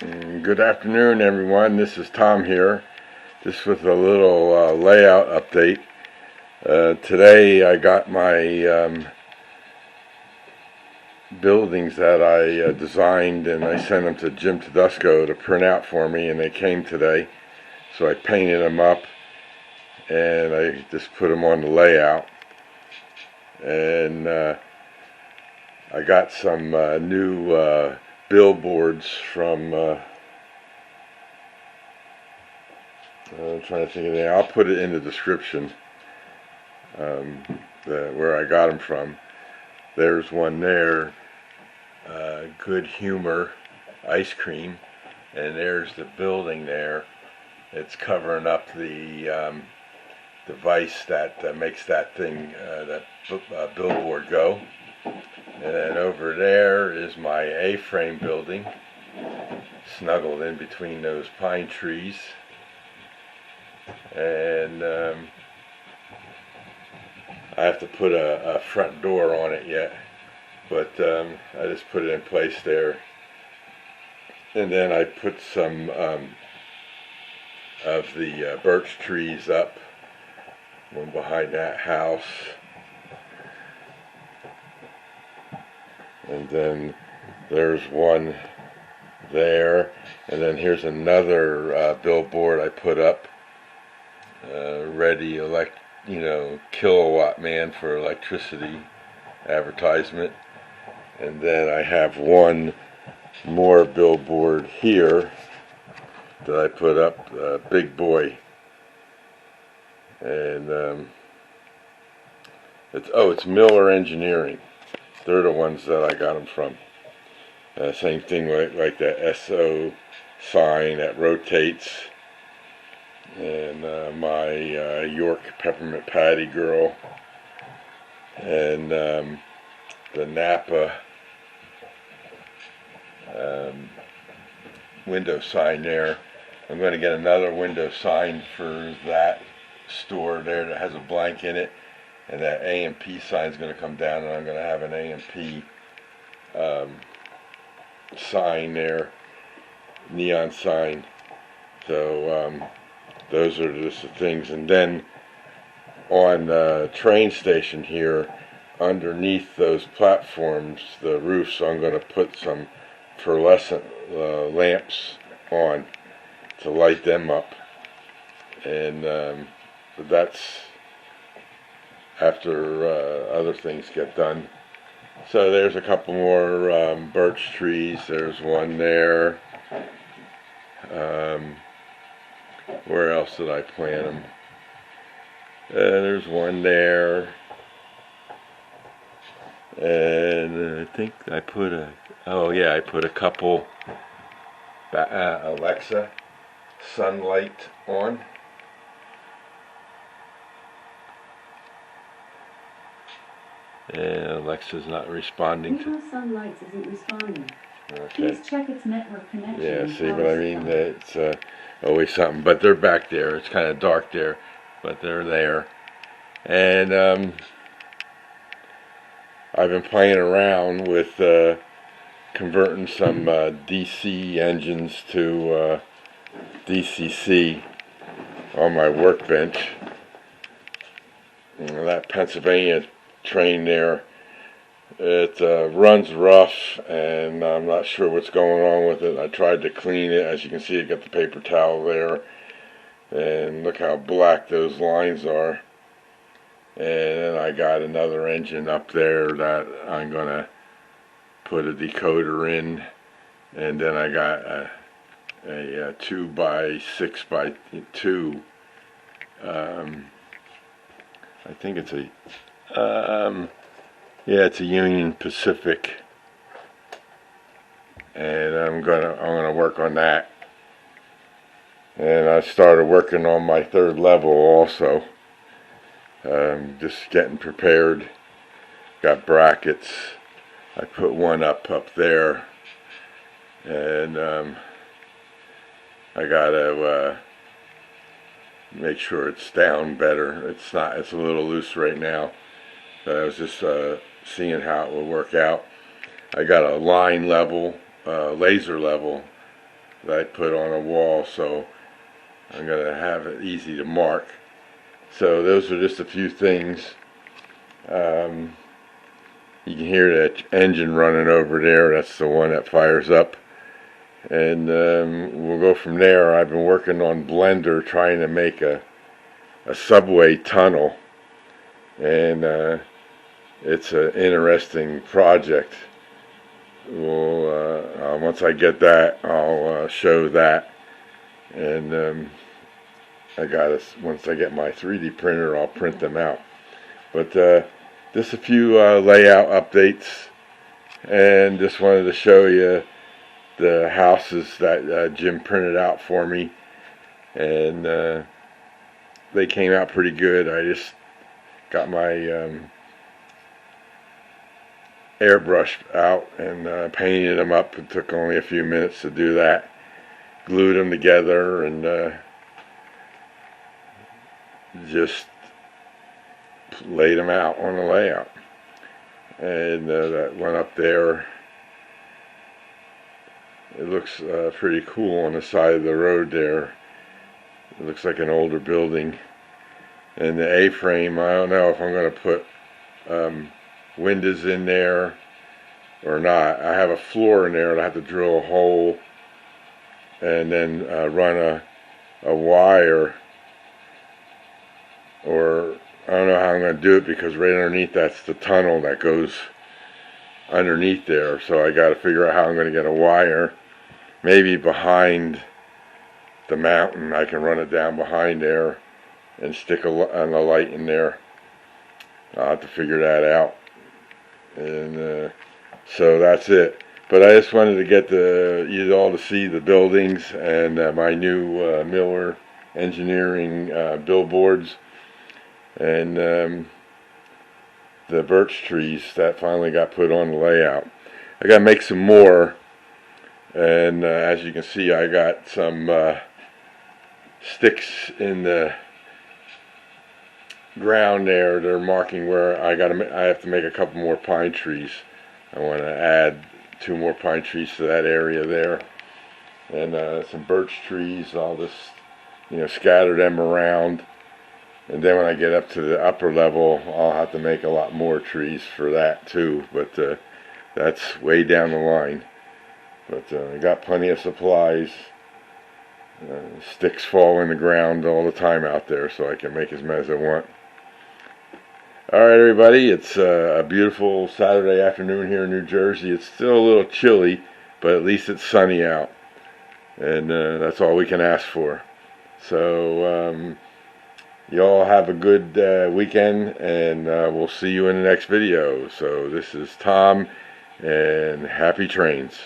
Good afternoon, everyone. This is Tom here. This was a little layout update. Today I got my buildings that I designed, and I sent them to Jim Tedesco to print out for me, and they came today. So I painted them up and I just put them on the layout. And I got some new billboards from I'm trying to think of the name. I'll put it in the description where I got them from. There's one there, Good Humor Ice Cream, and there's the building there. It's covering up the device that makes that thing, billboard go. And then over there is my A-frame building, snuggled in between those pine trees. And I have to put a front door on it yet, but I just put it in place there. And then I put some of the birch trees up, one behind that house. And then there's one there, and then here's another billboard I put up, ready kilowatt man for electricity advertisement. And then I have one more billboard here that I put up, big boy, and it's Miller Engineering. They're the ones that I got them from. Same thing like that SO sign that rotates, and my York peppermint patty girl, and the Napa window sign there. I'm going to get another window sign for that store there that has a blank in it. And that A&P sign is going to come down, and I'm going to have an A&P sign there, neon sign. So those are just the things. And then on the train station here, underneath those platforms, the roofs, I'm going to put some fluorescent lamps on to light them up. And that's after other things get done. So there's a couple more birch trees. There's one there. Where else did I plant them? There's one there. And I think I put I put a couple Alexa sunlight on. And Alexa's not responding to Sunlight isn't responding. Okay. Please check its network connection. Yeah, see what I mean? It's always something. But they're back there. It's kind of dark there, but they're there. And I've been playing around with converting some DC engines to DCC on my workbench. And that Pennsylvania train there, it runs rough, and I'm not sure what's going on with it. I tried to clean it. As you can see, I got the paper towel there, and look how black those lines are. And then I got another engine up there that I'm gonna put a decoder in, and then I got a 2x6x2 I think it's it's a Union Pacific, and I'm gonna work on that. And I started working on my third level also. Just getting prepared. Got brackets. I put one up there, and I gotta make sure it's down better. It's not. It's a little loose right now. But I was just seeing how it will work out. I got a line level, laser level that I put on a wall, so I'm going to have it easy to mark. So those are just a few things. You can hear that engine running over there. That's the one that fires up. And we'll go from there. I've been working on Blender trying to make a subway tunnel. And it's an interesting project. Well, once I get that, I'll show that. And once I get my 3D printer, I'll print them out. But just a few layout updates, and just wanted to show you the houses that Jim printed out for me, and they came out pretty good. I just got my airbrush out and painted them up. It took only a few minutes to do that. Glued them together and just laid them out on the layout. And that one up there, it looks pretty cool on the side of the road there. It looks like an older building. And the A-frame, I don't know if I'm going to put windows in there or not. I have a floor in there, and I have to drill a hole and then run a wire, or I don't know how I'm going to do it, because right underneath that's the tunnel that goes underneath there. So I got to figure out how I'm going to get a wire. Maybe behind the mountain, I can run it down behind there and stick a light in there. I'll have to figure that out. And so that's it. But I just wanted to get you all to see the buildings and my new Miller Engineering billboards. And the birch trees that finally got put on the layout. I got to make some more, and as you can see, I got some sticks in the ground there. They're marking where I have to make a couple more pine trees. I want to add 2 more pine trees to that area there, and some birch trees. I'll just scatter them around. And then when I get up to the upper level, I'll have to make a lot more trees for that too. But that's way down the line. But I got plenty of supplies. Sticks fall in the ground all the time out there, so I can make as many as I want. Alright everybody, it's a beautiful Saturday afternoon here in New Jersey. It's still a little chilly, but at least it's sunny out. And that's all we can ask for. So you all have a good weekend, and we'll see you in the next video. So this is Tom, and happy trains.